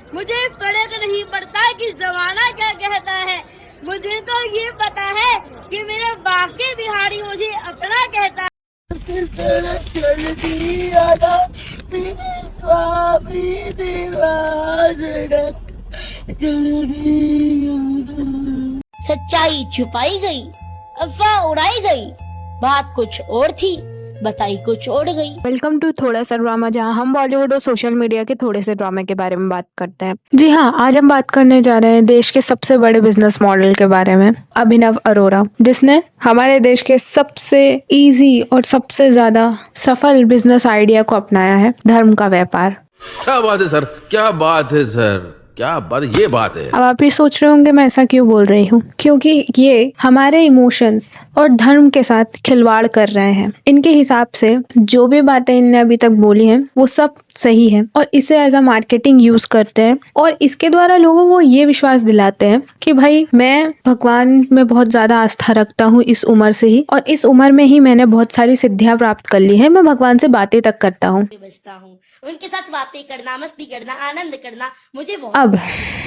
मुझे फर्क नहीं पड़ता कि जमाना क्या कहता है। मुझे तो ये पता है कि मेरे बाकी बिहारी मुझे अपना कहता है। सच्चाई छुपाई गई, अफवाह उड़ाई गई, बात कुछ और थी, बताई कुछ और गई। वेलकम टू थोड़ा सा ड्रामा, जहां हम बॉलीवुड और सोशल मीडिया के थोड़े से ड्रामे के बारे में बात करते हैं। जी हाँ, आज हम बात करने जा रहे हैं देश के सबसे बड़े बिजनेस मॉडल के बारे में, अभिनव अरोरा, जिसने हमारे देश के सबसे इजी और सबसे ज्यादा सफल बिजनेस आइडिया को अपनाया है, धर्म का व्यापार। क्या बात है सर, क्या बात है सर, क्या बात, ये बात है। अब आप ये सोच रहे होंगे मैं ऐसा क्यों बोल रही हूँ, क्योंकि ये हमारे इमोशंस और धर्म के साथ खिलवाड़ कर रहे हैं। इनके हिसाब से जो भी बातें इनने अभी तक बोली हैं वो सब सही है और इसे एज अ मार्केटिंग यूज करते हैं और इसके द्वारा लोगों को ये विश्वास दिलाते हैं कि भाई मैं भगवान में बहुत ज्यादा आस्था रखता हूँ इस उम्र से ही, और इस उम्र में ही मैंने बहुत सारी सिद्धियां प्राप्त कर ली है, मैं भगवान से बातें तक करता हूँ। बचता हूँ, उनके साथ बातें करना, मस्ती करना, आनंद करना मुझे बहुत। अब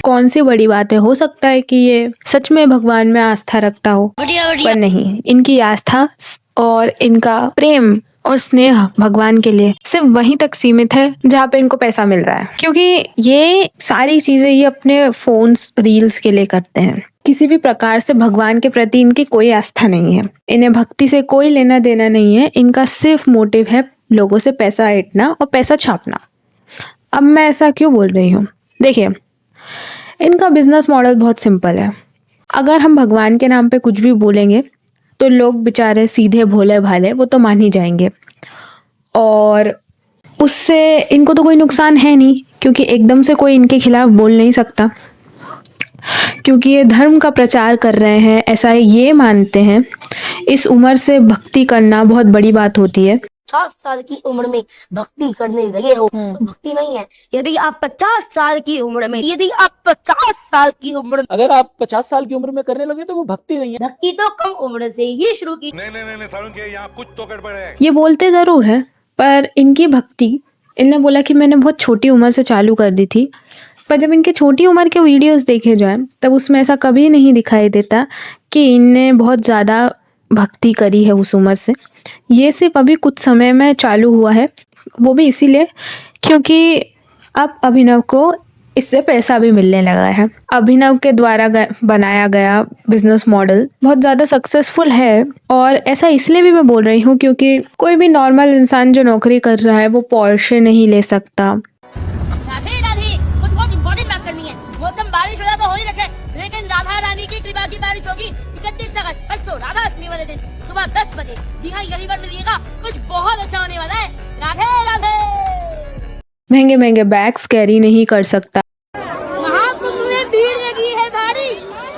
कौन सी बड़ी बात है, हो सकता है कि ये सच में भगवान में आस्था रखता हो, पर नहीं, इनकी आस्था और इनका प्रेम और स्नेह भगवान के लिए सिर्फ वहीं तक सीमित है जहाँ पे इनको पैसा मिल रहा है, क्योंकि ये सारी चीजें ये अपने फोन्स रील्स के लिए करते हैं। किसी भी प्रकार से भगवान के प्रति इनकी कोई आस्था नहीं है, इन्हें भक्ति से कोई लेना देना नहीं है, इनका सिर्फ मोटिव है लोगों से पैसा ऐंठना और पैसा छापना। अब मैं ऐसा क्यों बोल रही हूँ, देखिए इनका बिजनेस मॉडल बहुत सिंपल है। अगर हम भगवान के नाम पे कुछ भी बोलेंगे तो लोग बेचारे सीधे भोले भाले वो तो मान ही जाएंगे, और उससे इनको तो कोई नुकसान है नहीं, क्योंकि एकदम से कोई इनके खिलाफ बोल नहीं सकता, क्योंकि ये धर्म का प्रचार कर रहे हैं, ऐसा ये मानते हैं। इस उम्र से भक्ति करना बहुत बड़ी बात होती है। 50 साल की उम्र में भक्ति करने लगे हो तो भक्ति नहीं है। यदि आप 50 साल की उम्र में अगर आप 50 साल की उम्र में करने लगे तो वो भक्ति नहीं है। भक्ति तो कम उम्र से ही शुरू की। नहीं सारुण के यहाँ कुछ तो गड़बड़ है। ये बोलते जरूर है, पर इनकी भक्ति, इनने बोला कि मैंने बहुत छोटी उम्र से चालू कर दी थी, पर जब इनके छोटी उम्र के वीडियोस देखे जाए तब उसमें ऐसा कभी नहीं दिखाई देता कि इनने बहुत ज़्यादा भक्ति करी है उस उम्र से। ये सिर्फ अभी कुछ समय में चालू हुआ है, वो भी इसीलिए क्योंकि अब अभिनव को इससे पैसा भी मिलने लगा है। अभिनव के द्वारा बनाया गया बिजनेस मॉडल बहुत ज़्यादा सक्सेसफुल है, और ऐसा इसलिए भी मैं बोल रही हूँ क्योंकि कोई भी नॉर्मल इंसान जो नौकरी कर रहा है वो पोर्शे नहीं ले सकता। राधे राधे, कुछ बहुत इम्पोर्टेंट बात करनी है। मौसम बारिश हो तो हो ही रखे, लेकिन राधा रानी की कृपा की बारिश होगी 31 अगस्त, परसों राधा अष्टमी वाले दिन सुबह 10 बजे। जी हाँ, यही पर मिलिएगा, कुछ बहुत अच्छा होने वाला है। राधे राधे। महंगे महंगे बैग्स कैरी नहीं कर सकता। महाकुंभ में भीड़ लगी है भारी,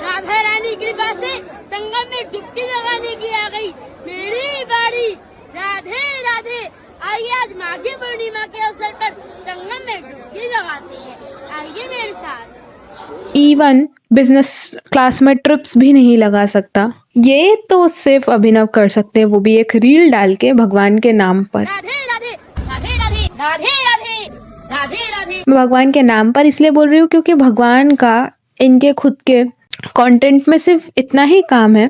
राधा रानी की कृपा से संगम में डुबकी लगाने की आ गई मेरी बारी। राधे राधे, आइए आज माघी पूर्णिमा के अवसर पर संगम में डुबकी लगाते हैं, आइए मेरे साथ। इवन बिजनेस क्लास में ट्रिप्स भी नहीं लगा सकता, ये तो सिर्फ अभिनव कर सकते हैं, वो भी एक रील डाल के भगवान के नाम पर। राधे राधे, राधे राधे, राधे राधे, राधे राधे। मैं भगवान के नाम पर इसलिए बोल रही हूँ क्योंकि भगवान का इनके खुद के कंटेंट में सिर्फ इतना ही काम है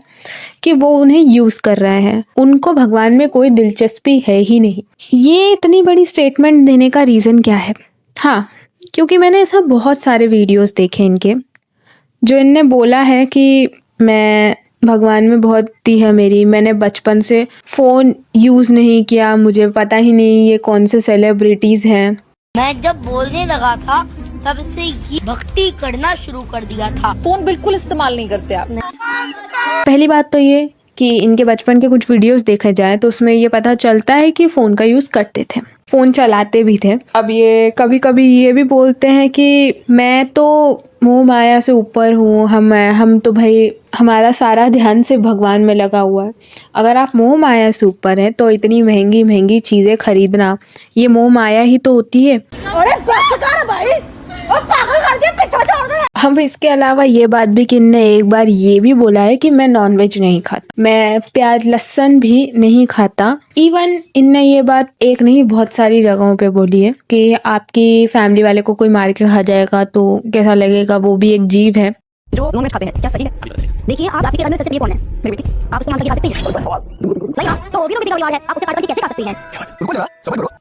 कि वो उन्हें यूज कर रहे हैं, उनको भगवान में कोई दिलचस्पी है ही नहीं। ये इतनी बड़ी स्टेटमेंट देने का रीज़न क्या है? हाँ, क्योंकि मैंने ऐसा बहुत सारे वीडियोस देखे इनके, जो इनने बोला है कि मैं भगवान में बहुत दी है मेरी, मैंने बचपन से फ़ोन यूज़ नहीं किया, मुझे पता ही नहीं ये कौन से सेलिब्रिटीज़ हैं। मैं जब बोलने लगा था तब से ये भक्ति करना शुरू कर दिया था। फोन बिल्कुल इस्तेमाल नहीं करते आप। पहली बात तो ये कि इनके बचपन के कुछ वीडियोस देखे जाए तो उसमें ये पता चलता है कि फ़ोन का यूज़ करते थे, फ़ोन चलाते भी थे। अब ये कभी कभी ये भी बोलते हैं कि मैं तो मोह माया से ऊपर हूँ, हम तो भाई हमारा सारा ध्यान सिर्फ भगवान में लगा हुआ है। अगर आप मोह माया से ऊपर हैं तो इतनी महंगी महंगी चीज़ें खरीदना ये मोह माया ही तो होती है। हम इसके अलावा ये बात भी कि इनने एक बार ये भी बोला है कि मैं नॉनवेज नहीं खाता, मैं प्याज लहसुन भी नहीं खाता। इवन इनने ये बात एक नहीं बहुत सारी जगहों पे बोली है कि आपकी फैमिली वाले को कोई मार के खा जाएगा तो कैसा लगेगा, वो भी एक जीव है। जो नॉनवेज खाते हैं क्या सही है? देखिए आप आपके घर में सबसे प्रिय कौन है? मेरी बेटी। आप उसके नाम की खा सकती हैं? नहीं आप तो वो भी बेटी का परिवार है, आप उसे काट के कैसे खा सकती हैं?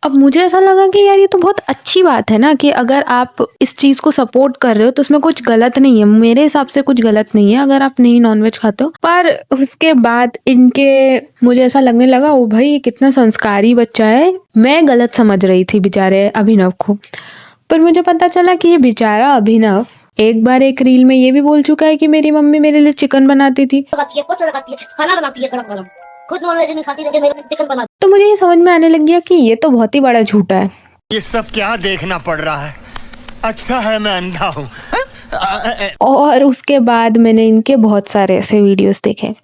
अब मुझे ऐसा लगा कि यार ये तो बहुत अच्छी बात है ना कि अगर आप इस चीज को सपोर्ट कर रहे हो तो उसमें कुछ गलत नहीं है। मेरे हिसाब से कुछ गलत नहीं है अगर आप नहीं नॉनवेज खाते हो। पर उसके बाद इनके मुझे ऐसा लगने लगा ओ भाई ये कितना संस्कारी बच्चा है। मैं गलत समझ रही थी बेचारे अभिनव को, पर मुझे पता चला कि ये बेचारा अभिनव एक बार एक रील में ये भी बोल चुका है कि मेरी मम्मी मेरे लिए चिकन बनाती थी। खाना बनाती है गरम गरम, खुद नॉनवेज नहीं खाती लेकिन मेरे लिए चिकन बनाती। तो मुझे ये समझ में आने लग गया कि ये तो बहुत ही बड़ा झूठा है। ये सब क्या देखना पड़ रहा है? अच्छा है मैं अंधा हूँ। और उसके बाद मैंने इनके बहुत सारे ऐसे वीडियोस देखे,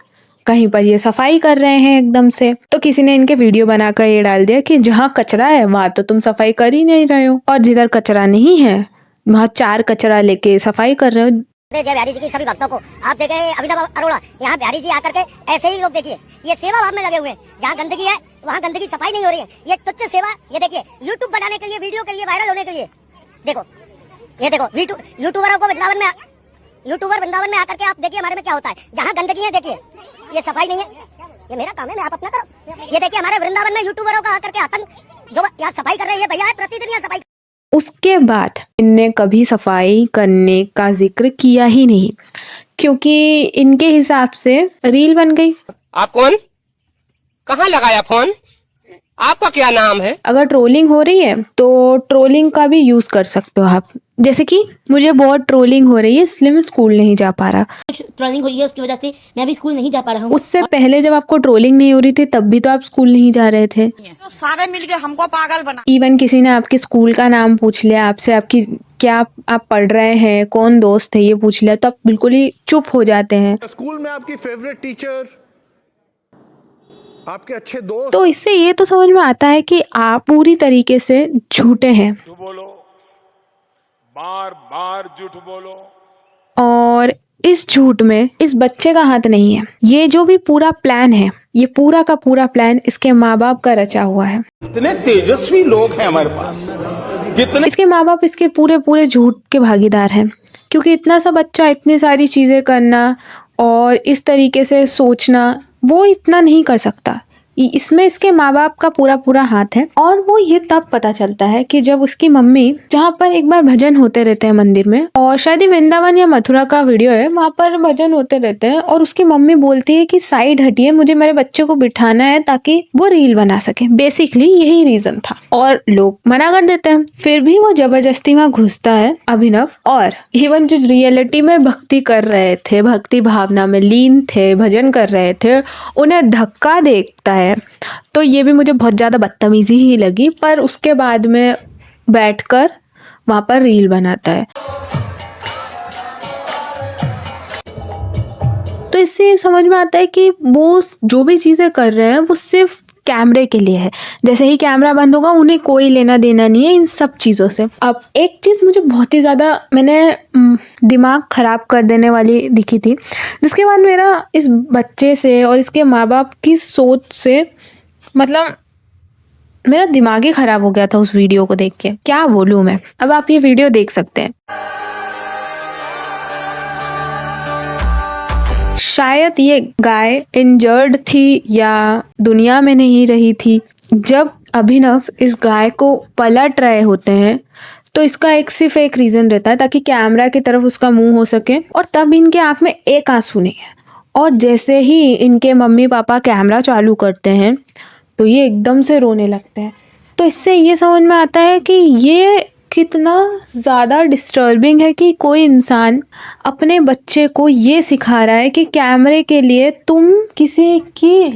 कहीं पर ये सफाई कर रहे हैं एकदम से, तो किसी ने इनके वीडियो बनाकर ये डाल दिया कि जहाँ कचरा है वहाँ तो तुम सफाई कर ही नहीं रहे हो, और जिधर कचरा नहीं है वहाँ 4 कचरा लेके सफाई कर रहे हो। जय बिहारी जी की सभी भक्तों को आप देखे अभिनव अरोड़ा, यहाँ बिहारी जी आकर के ऐसे ही लोग देखिए ये सेवा भाव में लगे हुए हैं। जहाँ गंदगी है वहाँ गंदगी सफाई नहीं हो रही है, ये तुच्छ सेवा। ये देखिए यूट्यूब बनाने के लिए, वीडियो के लिए, वायरल होने के लिए, देखो ये देखो यूट्यूबरों को यूट्यूबर वृंदावन में आकर के आप देखिए हमारे में क्या होता है। जहाँ गंदगी है देखिए ये सफाई नहीं है, ये मेरा काम है मैं आप अपना करो। ये देखिए हमारे वृंदावन में यूट्यूबरों का आकर के आतंक, जो यहाँ सफाई कर रहे हैं ये भैया है प्रतिदिन यहाँ सफाई। उसके बाद इनने कभी सफाई करने का जिक्र किया ही नहीं, क्योंकि इनके हिसाब से रील बन गई। आप कौन? कहाँ लगाया फोन? आपका क्या नाम है? अगर ट्रोलिंग हो रही है तो ट्रोलिंग का भी यूज कर सकते हो आप। जैसे कि मुझे बहुत ट्रोलिंग हो रही है इसलिए मैं स्कूल नहीं जा पा रहा। ट्रोलिंग हुई है उसकी वजह से मैं भी स्कूल नहीं जा पा रहा हूँ। उससे पहले जब आपको ट्रोलिंग नहीं हो रही थी तब भी तो आप स्कूल नहीं जा रहे थे। तो सारे मिलके हमको पागल बना। इवन किसी ने आपके स्कूल का नाम पूछ लिया आपसे, आपकी क्या आप पढ़ रहे हैं, कौन दोस्त है ये पूछ लिया, तो आप बिल्कुल ही चुप हो जाते हैं। स्कूल में आपकी फेवरेट टीचर, आपके अच्छे दोस्त। तो इससे ये तो समझ में आता है कि आप पूरी तरीके से झूठे हैं। झूठ बोलो, बार बार झूठ बोलो। और इस झूठ में इस बच्चे का हाथ नहीं है। ये जो भी पूरा प्लान है, ये पूरा का पूरा प्लान इसके माँ बाप का रचा हुआ है। इतने तेजस्वी लोग हैं हमारे पास, कितने इसके माँ बाप इसके पूरे झूठ के भागीदार हैं, क्योंकि इतना सा बच्चा इतनी सारी चीजें करना और इस तरीके से सोचना वो इतना नहीं कर सकता। इसमें इसके माँ बाप का पूरा हाथ है। और वो ये तब पता चलता है कि जब उसकी मम्मी, जहाँ पर एक बार भजन होते रहते हैं मंदिर में, और शायद वृंदावन या मथुरा का वीडियो है, वहाँ पर भजन होते रहते हैं और उसकी मम्मी बोलती है कि साइड हटिए, मुझे मेरे बच्चे को बिठाना है ताकि वो रील बना सके। बेसिकली यही रीजन था और लोग मना कर देते हैं। फिर भी वो जबरदस्ती वहाँ घुसता है अभिनव, और इवन जो रियलिटी में भक्ति कर रहे थे, भक्ति भावना में लीन थे, भजन कर रहे थे, उन्हें धक्का देखता है। तो ये भी मुझे बहुत ज़्यादा बदतमीजी ही लगी, पर उसके बाद में बैठकर वहाँ पर रील बनाता है। तो इससे ये समझ में आता है कि वो जो भी चीज़ें कर रहे हैं वो सिर्फ कैमरे के लिए है। जैसे ही कैमरा बंद होगा उन्हें कोई लेना देना नहीं है इन सब चीज़ों से। अब एक चीज़ मुझे बहुत ही ज़्यादा दिमाग ख़राब कर देने वाली दिखी थी, जिसके बाद मेरा इस बच्चे से और इसके माँ बाप की सोच से मतलब मेरा दिमाग ही ख़राब हो गया था उस वीडियो को देख के। क्या बोलूँ मैं। अब आप ये वीडियो देख सकते हैं। शायद ये गाय इंजर्ड थी या दुनिया में नहीं रही थी। जब अभिनव इस गाय को पलट रहे होते हैं तो इसका सिर्फ एक रीज़न रहता है, ताकि कैमरा की तरफ उसका मुंह हो सके, और तब इनके आंख में एक आंसू नहीं है। और जैसे ही इनके मम्मी पापा कैमरा चालू करते हैं तो ये एकदम से रोने लगते हैं। तो इससे ये समझ में आता है कि ये कितना ज़्यादा डिस्टर्बिंग है कि कोई इंसान अपने बच्चे को ये सिखा रहा है कि कैमरे के लिए तुम किसी की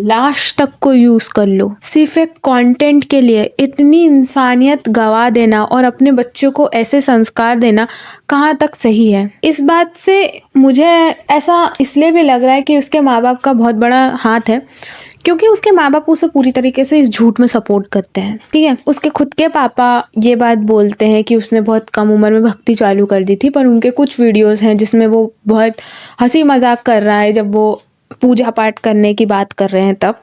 लाश तक को यूज़ कर लो, सिर्फ एक कंटेंट के लिए। इतनी इंसानियत गवा देना और अपने बच्चों को ऐसे संस्कार देना कहाँ तक सही है। इस बात से मुझे ऐसा इसलिए भी लग रहा है कि उसके माँ बाप का बहुत बड़ा हाथ है, क्योंकि उसके माँ बाप उसे पूरी तरीके से इस झूठ में सपोर्ट करते हैं। ठीक है, उसके खुद के पापा ये बात बोलते हैं कि उसने बहुत कम उम्र में भक्ति चालू कर दी थी, पर उनके कुछ वीडियोस हैं जिसमें वो बहुत हंसी मजाक कर रहा है जब वो पूजा पाठ करने की बात कर रहे हैं तब।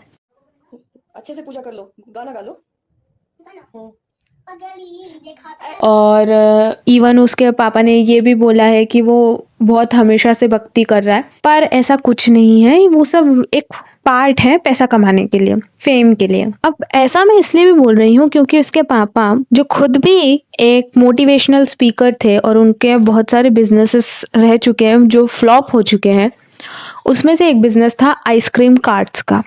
अच्छे से पूजा कर लो, गाना गा लो। और इवन उसके पापा ने ये भी बोला है कि वो बहुत हमेशा से भक्ति कर रहा है, पर ऐसा कुछ नहीं है, वो सब एक पार्ट है पैसा कमाने के लिए, फेम के लिए। अब ऐसा मैं इसलिए भी बोल रही हूँ क्योंकि उसके पापा जो खुद भी एक मोटिवेशनल स्पीकर थे और उनके बहुत सारे बिजनेसेस रह चुके हैं जो फ्लॉप हो चुके हैं, उसमें से एक बिजनेस था आइसक्रीम कार्ट्स का,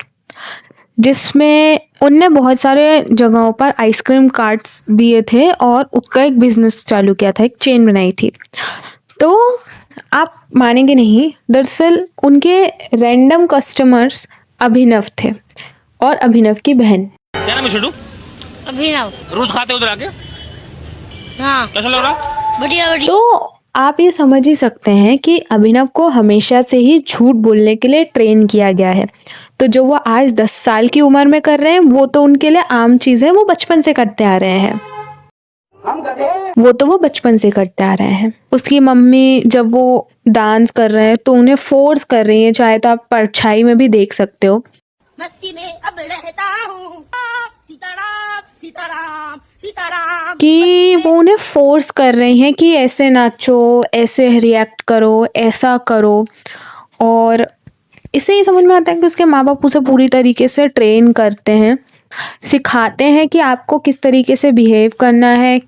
जिसमें उनने बहुत सारे जगहों पर आइसक्रीम कार्ट्स दिए थे और उसका एक बिजनेस चालू किया था, एक चेन बनाई थी। तो आप मानेंगे नहीं, दरअसल उनके रैंडम कस्टमर्स अभिनव थे और अभिनव की बहन। क्या नाम है छोटू? अभिनव। रोज खाते उधर आके? हाँ। कैसा लग रहा? बढ़िया बढ़िया। तो आप ये समझ ही सकते हैं कि अभिनव को हमेशा से ही झूठ बोलने के लिए ट्रेन किया गया है। तो जो वो आज 10 साल की उम्र में कर रहे हैं वो तो उनके लिए आम चीज़ है, वो बचपन से करते आ रहे हैं। वो बचपन से करते आ रहे हैं। उसकी मम्मी जब वो डांस कर रहे हैं तो उन्हें फोर्स कर रही है, चाहे तो आप परछाई में भी देख सकते हो। मस्ती में अब रहता हूँ, सीताराम सीताराम सीताराम, कि वो उन्हें फोर्स कर रही हैं कि ऐसे नाचो, ऐसे रिएक्ट करो, ऐसा करो। और इससे ही समझ में आता है कि उसके माँ बाप उसे पूरी तरीके से ट्रेन करते हैं, सिखाते हैं कि आपको किस तरीके से बिहेव करना है,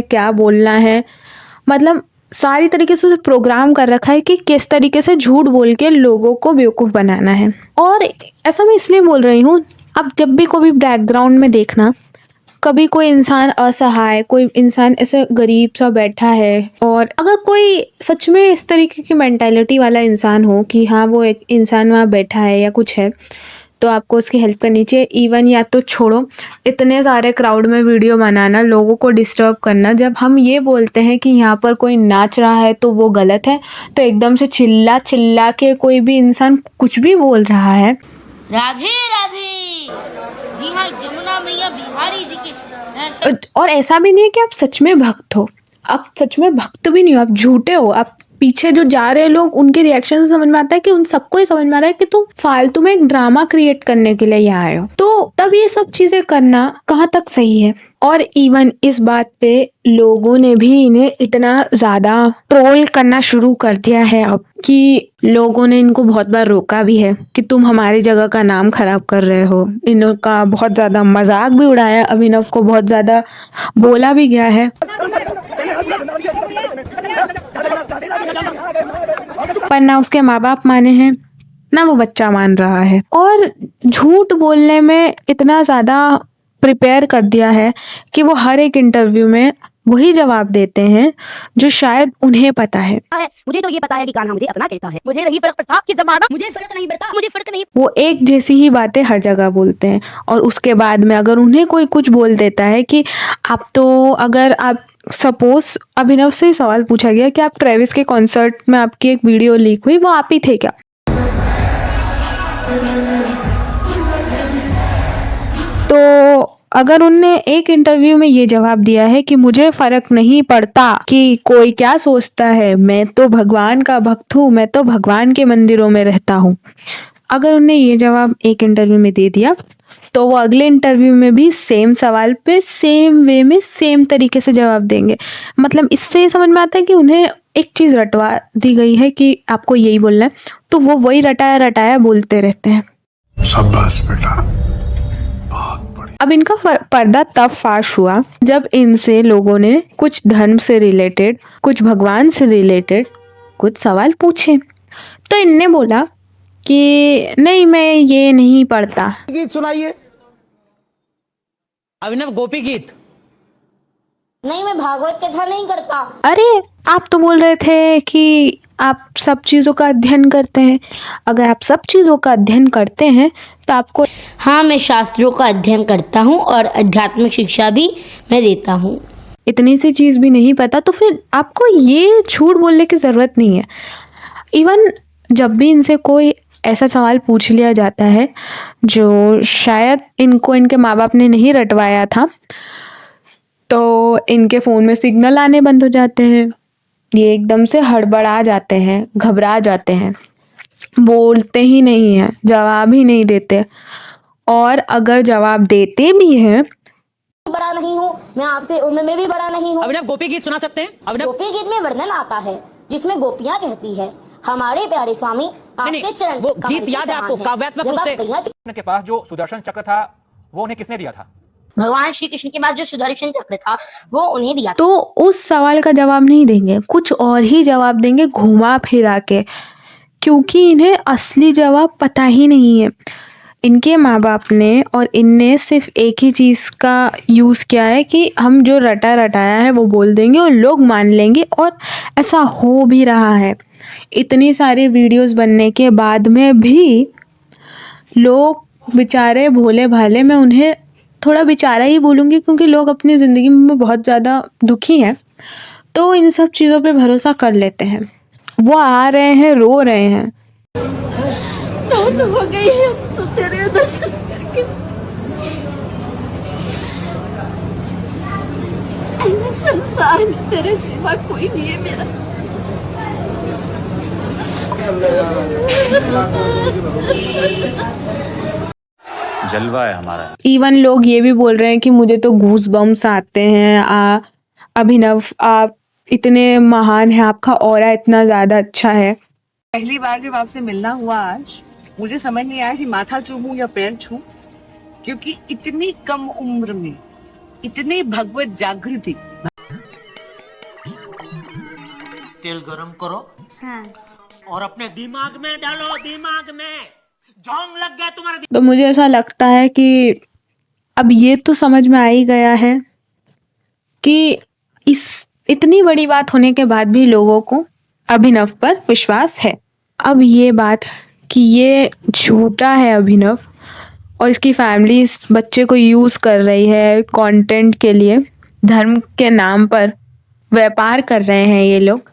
क्या बोलना है। मतलब सारी तरीके से उसे प्रोग्राम कर रखा है कि किस तरीके से झूठ बोल के लोगों को बेवकूफ़ बनाना है। और ऐसा मैं इसलिए बोल रही हूँ, अब जब भी कोई बैकग्राउंड में देखना, कभी कोई इंसान असहाय, कोई इंसान ऐसे गरीब सा बैठा है, और अगर कोई सच में इस तरीके की मेंटालिटी वाला इंसान हो कि हाँ वो एक इंसान वहाँ बैठा है या कुछ है, तो आपको उसकी हेल्प करनी चाहिए। इवन या तो छोड़ो इतने सारे क्राउड में वीडियो बनाना, लोगों को डिस्टर्ब करना। जब हम ये बोलते हैं कि यहाँ पर कोई नाच रहा है तो वो गलत है, तो एकदम से चिल्ला चिल्ला के कोई भी इंसान कुछ भी बोल रहा है। राधे राधे। जी हाँ, जमुना मैया बिहारी जी के। और ऐसा भी नहीं है कि आप सच में भक्त हो, आप सच में भक्त भी नहीं हो, आप झूठे हो। आप पीछे जो जा रहे लोग, उनके रिएक्शन से समझ में आता है कि उन सबको ही समझ में आ रहा है कि तुम फालतू में एक ड्रामा क्रिएट करने के लिए यहाँ आए हो। तो तब ये सब चीजें करना कहाँ तक सही है। और इवन इस बात पे लोगों ने भी इन्हें इतना ज्यादा ट्रोल करना शुरू कर दिया है अब, कि लोगों ने इनको बहुत बार रोका भी है कि तुम हमारी जगह का नाम खराब कर रहे हो। इनका बहुत ज्यादा मजाक भी उड़ाया, अभिनव को बहुत ज्यादा बोला भी गया है, पर ना उसके माँ बाप माने हैं ना वो बच्चा मान रहा है। और झूठ बोलने में इतना ज़्यादा प्रिपेयर कर दिया है कि वो हर एक इंटरव्यू में वही जवाब देते हैं जो शायद उन्हें पता है। मुझे तो ये पता है कि कान्हा मुझे अपना कहता है, मुझे नहीं फर्क पड़ता कि ज़माना, मुझे फर्क नहीं पड़ता, मुझे फर्क नहीं। वो एक जैसी ही बातें हर जगह बोलते हैं। और उसके बाद में अगर उन्हें कोई कुछ बोल देता है कि आप तो, अगर आप सपोज अभिनव से ही सवाल पूछा गया कि आप ट्रेविस के कॉन्सर्ट में आपकी एक वीडियो लीक हुई, वो आप ही थे क्या? तो अगर उनने एक इंटरव्यू में ये जवाब दिया है कि मुझे फर्क नहीं पड़ता कि कोई क्या सोचता है, मैं तो भगवान का भक्त हूँ, मैं तो भगवान के मंदिरों में रहता हूँ, अगर उन्हें ये जवाब एक इंटरव्यू में दे दिया, तो वो अगले इंटरव्यू में भी सेम सवाल पे सेम वे में सेम तरीके से जवाब देंगे। मतलब इससे समझ में आता है कि उन्हें एक चीज़ रटवा दी गई है कि आपको यही बोलना है, तो वो वही रटाया रटाया बोलते रहते हैं। शाबाश बेटा। अब इनका पर्दा तब फाश हुआ जब इनसे लोगों ने कुछ धर्म से रिलेटेड, कुछ भगवान से रिलेटेड कुछ सवाल पूछे, तो इनने बोला कि नहीं, मैं ये नहीं पढ़ता। गीत सुनाइए। अभिनव गोपी गीत। नहीं, मैं भागवत कथा नहीं करता। अरे आप तो बोल रहे थे कि आप सब चीज़ों का अध्ययन करते हैं। अगर आप सब चीज़ों का अध्ययन करते हैं तो आपको, हाँ, मैं शास्त्रों का अध्ययन करता हूँ और आध्यात्मिक शिक्षा भी मैं देता हूँ। इतनी सी चीज़ भी नहीं पता तो फिर आपको ये झूठ बोलने की ज़रूरत नहीं है। इवन जब भी इनसे कोई ऐसा सवाल पूछ लिया जाता है जो शायद इनको इनके माँ बाप ने नहीं रटवाया था, तो इनके फ़ोन में सिग्नल आने बंद हो जाते हैं। ये एकदम से हड़बड़ा जाते हैं, घबरा जाते हैं, बोलते ही नहीं हैं, जवाब ही नहीं देते, और अगर जवाब देते भी हैं बड़ा नहीं हूँ मैं, आपसे उम्र में भी बड़ा नहीं हूँ। अभिनव गोपी गीत सुना सकते हैं? अभिनव गोपी गीत में वर्णन आता है जिसमें गोपियाँ कहती है, हमारे प्यारे स्वामी आपके चरण वो गीत याद है आपको? काव्यात्मक रूप से के पास जो सुदर्शन चक्र था वो उन्हें किसने दिया था? भगवान श्री कृष्ण के पास जो सुदर्शन चक्र था वो उन्हें दिया। तो उस सवाल का जवाब नहीं देंगे, कुछ और ही जवाब देंगे घुमा फिरा के, क्योंकि इन्हें असली जवाब पता ही नहीं है। इनके माँ बाप ने और इनने सिर्फ एक ही चीज़ का यूज़ किया है कि हम जो रटा रटाया है वो बोल देंगे और लोग मान लेंगे, और ऐसा हो भी रहा है। इतनी सारी वीडियोस बनने के बाद में भी लोग बेचारे भोले भाले, मैं उन्हें थोड़ा बेचारा ही बोलूँगी क्योंकि लोग अपनी ज़िंदगी में बहुत ज़्यादा दुखी हैं, तो इन सब चीज़ों पे भरोसा कर लेते हैं। वो आ रहे हैं, रो रहे हैं। हो गई है तो तेरे दर्शन करके संसार में तेरे सिवा कोई नहीं है मेरा। जलवा है हमारा। इवन लोग ये भी बोल रहे हैं कि मुझे तो गूस बम्स आते हैं, अभिनव आप इतने महान हैं, आपका ऑरा इतना ज़्यादा अच्छा है। पहली बार जब आपसे मिलना हुआ आज, मुझे समझ नहीं आया कि माथा चूमूं या पैर छूं, क्योंकि इतनी कम उम्र में इतनी भगवत जागृति। तेल गरम करो। हाँ। और अपने दिमाग में डालो, दिमाग में जोंग लग गया तुम्हारे। तो मुझे ऐसा लगता है कि अब ये तो समझ में आ ही गया है कि इस इतनी बड़ी बात होने के बाद भी लोगों को अभिनव पर विश्वास है। अब ये बात कि ये झूठा है अभिनव, और इसकी फैमिली इस बच्चे को यूज़ कर रही है कंटेंट के लिए, धर्म के नाम पर व्यापार कर रहे हैं ये लोग,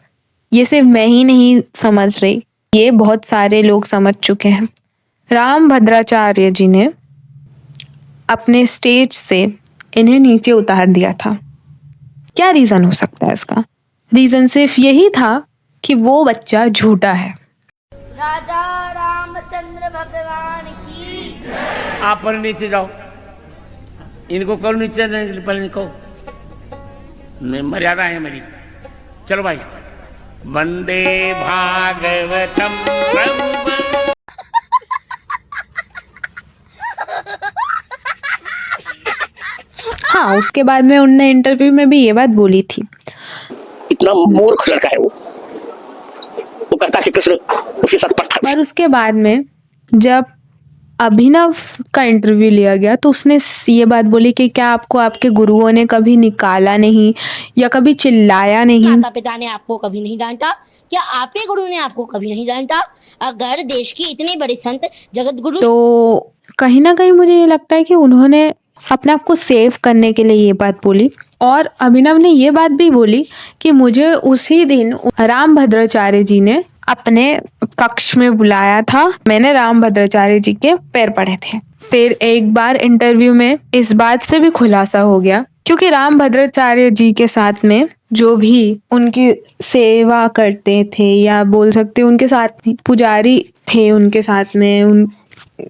ये सिर्फ मैं ही नहीं समझ रही, ये बहुत सारे लोग समझ चुके हैं। राम भद्राचार्य जी ने अपने स्टेज से इन्हें नीचे उतार दिया था। क्या रीज़न हो सकता है इसका? रीज़न सिर्फ यही था कि वो बच्चा झूठा है। राजा रामचंद्र भगवान की। आप पर नीचे जाओ, इनको करो नीचे, पहले इनको मर्यादा है मेरी। चलो भाई, वंदे भागवतम प्रभु। हाँ, उसके बाद में उनने इंटरव्यू में भी ये बात बोली थी। इतना मूर्ख लड़का है वो कहता है कि कृष्ण उसके साथ पढ़ता है। पर उसके बाद में जब अभिनव का इंटरव्यू लिया गया तो उसने ये बात बोली कि क्या आपको आपके गुरुओं ने कभी निकाला नहीं या कभी चिल्लाया नहीं? माता पिता ने आपको कभी नहीं डांटा? क्या आपके गुरु ने आपको कभी नहीं डांटा? अगर देश की इतनी बड़ी संत जगत गुरु, तो कहीं ना कहीं मुझे ये लगता है कि उन्होंने अपने आप को सेव करने के लिए ये बात बोली। और अभिनव ने ये बात भी बोली कि मुझे उसी दिन राम भद्राचार्य जी ने अपने कक्ष में बुलाया था, मैंने राम भद्राचार्य जी के पैर पड़े थे। फिर एक बार इंटरव्यू में इस बात से भी खुलासा हो गया, क्योंकि राम भद्राचार्य जी के साथ में जो भी उनकी सेवा करते थे, या बोल सकते उनके साथ पुजारी थे, उनके साथ में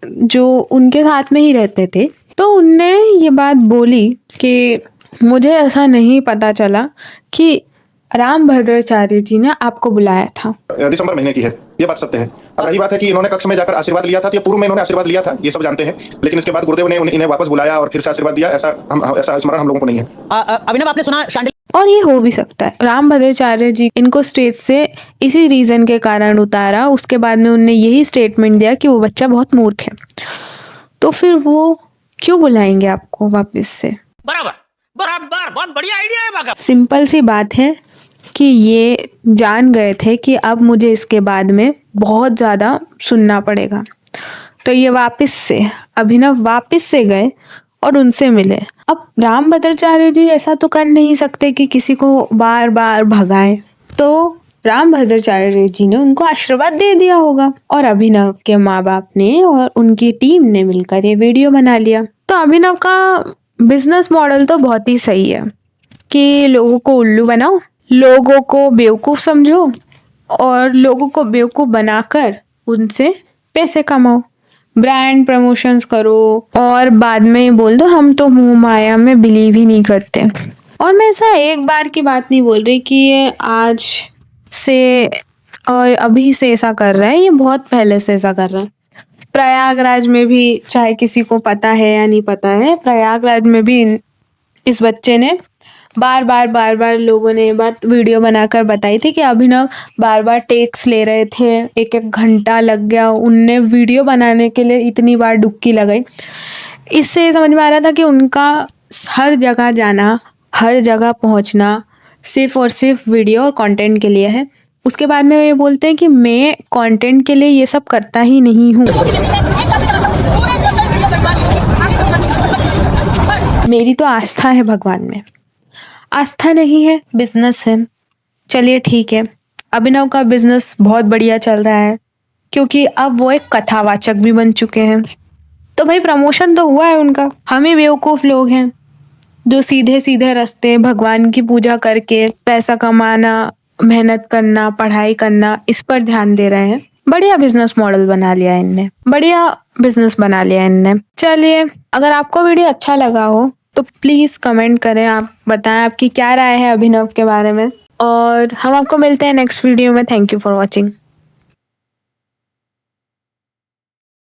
जो उनके साथ में ही रहते थे, तो उनने ये बात बोली कि मुझे ऐसा नहीं पता चला कि राम भद्राचार्य जी ने आपको बुलाया था। दिसंबर महीने की है, ये बात सत्य है। अब रही बात है कि इन्होंने कक्ष में जाकर आशीर्वाद लिया था, तो पूर्व में इन्होंने आशीर्वाद लिया था, ये सब जानते हैं, लेकिन इसके बाद गुरुदेव ने इन्हें वापस बुलाया और फिर से आशीर्वाद दिया, ऐसा स्मरण हम लोगों को नहीं है। अभिनव, आपने सुना और ये हो भी सकता है, राम भद्राचार्य जी इनको स्टेज से इसी रीजन के कारण उतारा। उसके बाद में उन्होंने यही स्टेटमेंट दिया कि वो बच्चा बहुत मूर्ख है, तो फिर वो क्यों बुलाएंगे आपको वापस से? बराबर बराबर, बहुत बढ़िया आइडिया है। सिंपल सी बात है कि ये जान गए थे कि अब मुझे इसके बाद में बहुत ज़्यादा सुनना पड़ेगा, तो ये वापस से अभिनव वापस से गए और उनसे मिले। अब राम भद्राचार्य जी ऐसा तो कर नहीं सकते कि किसी को बार बार भगाएं, तो राम भद्राचार्य जी ने उनको आशीर्वाद दे दिया होगा और अभिनव के माँ बाप ने और उनकी टीम ने मिलकर ये वीडियो बना लिया। तो अभिनव का बिजनेस मॉडल तो बहुत ही सही है कि लोगों को उल्लू बनाओ, लोगों को बेवकूफ़ समझो और लोगों को बेवकूफ़ बनाकर उनसे पैसे कमाओ, ब्रांड प्रमोशंस करो और बाद में बोल दो हम तो मोह माया में बिलीव ही नहीं करते। और मैं ऐसा एक बार की बात नहीं बोल रही कि ये आज से और अभी से ऐसा कर रहा है, ये बहुत पहले से ऐसा कर रहा है। प्रयागराज में भी, चाहे किसी को पता है या नहीं पता है, प्रयागराज में भी इस बच्चे ने बार बार लोगों ने ये बात वीडियो बनाकर बताई थी कि अभिनव बार टेक्स ले रहे थे, एक घंटा लग गया उनने वीडियो बनाने के लिए, इतनी बार डुबकी लगाई। इससे समझ में आ रहा था कि उनका हर जगह जाना, हर जगह पहुंचना सिर्फ और सिर्फ वीडियो और कंटेंट के लिए है। उसके बाद में ये बोलते हैं कि मैं कंटेंट के लिए ये सब करता ही नहीं हूँ, मेरी तो आस्था है भगवान में। आस्था नहीं है, बिजनेस है। चलिए ठीक है, अभिनव का बिजनेस बहुत बढ़िया चल रहा है क्योंकि अब वो एक कथावाचक भी बन चुके हैं। तो भाई प्रमोशन तो हुआ है उनका। हम ही बेवकूफ़ लोग हैं जो सीधे सीधे रास्ते, भगवान की पूजा करके पैसा कमाना, मेहनत करना, पढ़ाई करना, इस पर ध्यान दे रहे हैं। बढ़िया बिजनेस मॉडल बना लिया इनने, बढ़िया बिजनेस बना लिया इनने। चलिए, अगर आपको वीडियो अच्छा लगा हो तो प्लीज़ कमेंट करें, आप बताएं आपकी क्या राय है अभिनव के बारे में और हम आपको मिलते हैं नेक्स्ट वीडियो में। Thank you for watching.